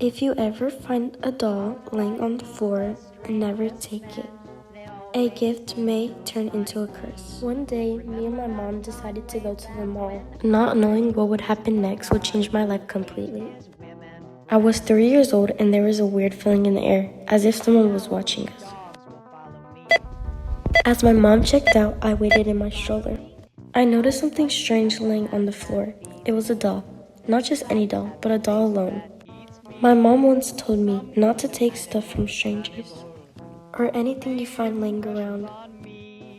If you ever find a doll laying on the floor, never take it. A gift may turn into a curse. One day, me and my mom decided to go to the mall. Not knowing what would happen next would change my life completely. I was 3 years old and there was a weird feeling in the air, as if someone was watching us. As my mom checked out, I waited in my stroller. I noticed something strange laying on the floor. It was a doll. Not just any doll, but a doll alone. My mom once told me not to take stuff from strangers, or anything you find laying around.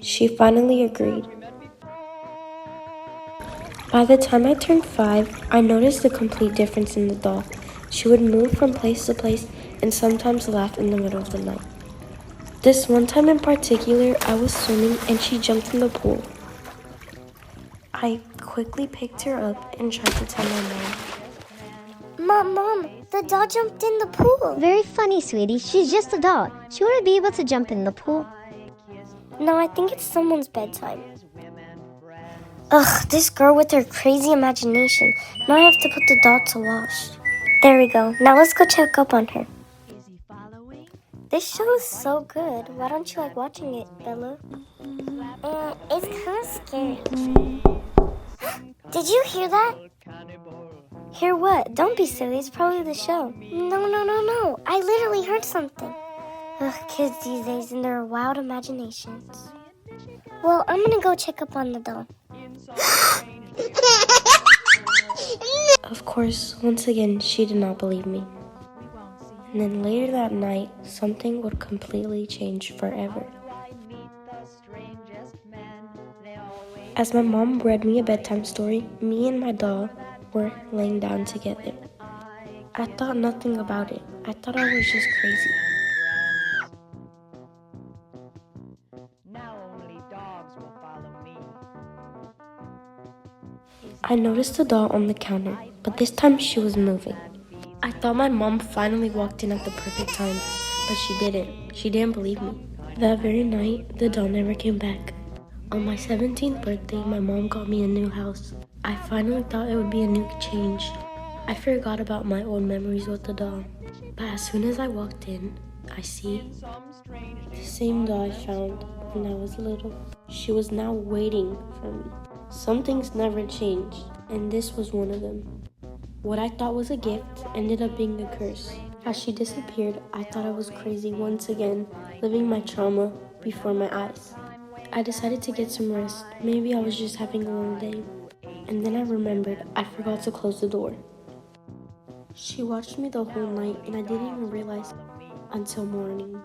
She finally agreed. By the time I turned 5, I noticed a complete difference in the doll. She would move from place to place and sometimes laugh in the middle of the night. This one time in particular, I was swimming and she jumped in the pool. I quickly picked her up and tried to tell my mom. Mom, the doll jumped in the pool. Very funny, sweetie. She's just a doll. She wouldn't be able to jump in the pool. No, I think it's someone's bedtime. Ugh, this girl with her crazy imagination. Now I have to put the doll to wash. There we go. Now let's go check up on her. This show is so good. Why don't you like watching it, Bella? It's kind of scary. Did you hear that? Hear what? Don't be silly. It's probably the show. No. I literally heard something. Ugh, kids these days and their wild imaginations. Well, I'm gonna go check up on the doll. Of course, once again, she did not believe me. And then later that night, something would completely change forever. As my mom read me a bedtime story, me and my doll were laying down together. I thought nothing about it. I thought I was just crazy. I noticed the doll on the counter, but this time she was moving. I thought my mom finally walked in at the perfect time, but she didn't. She didn't believe me. That very night, the doll never came back. On my 17th birthday, my mom got me a new house. I finally thought it would be a new change. I forgot about my old memories with the doll. But as soon as I walked in, I see the same doll I found when I was little. She was now waiting for me. Some things never changed, and this was one of them. What I thought was a gift ended up being a curse. As she disappeared, I thought I was crazy once again, living my trauma before my eyes. I decided to get some rest. Maybe I was just having a long day. And then I remembered I forgot to close the door. She watched me the whole night and I didn't even realize until morning.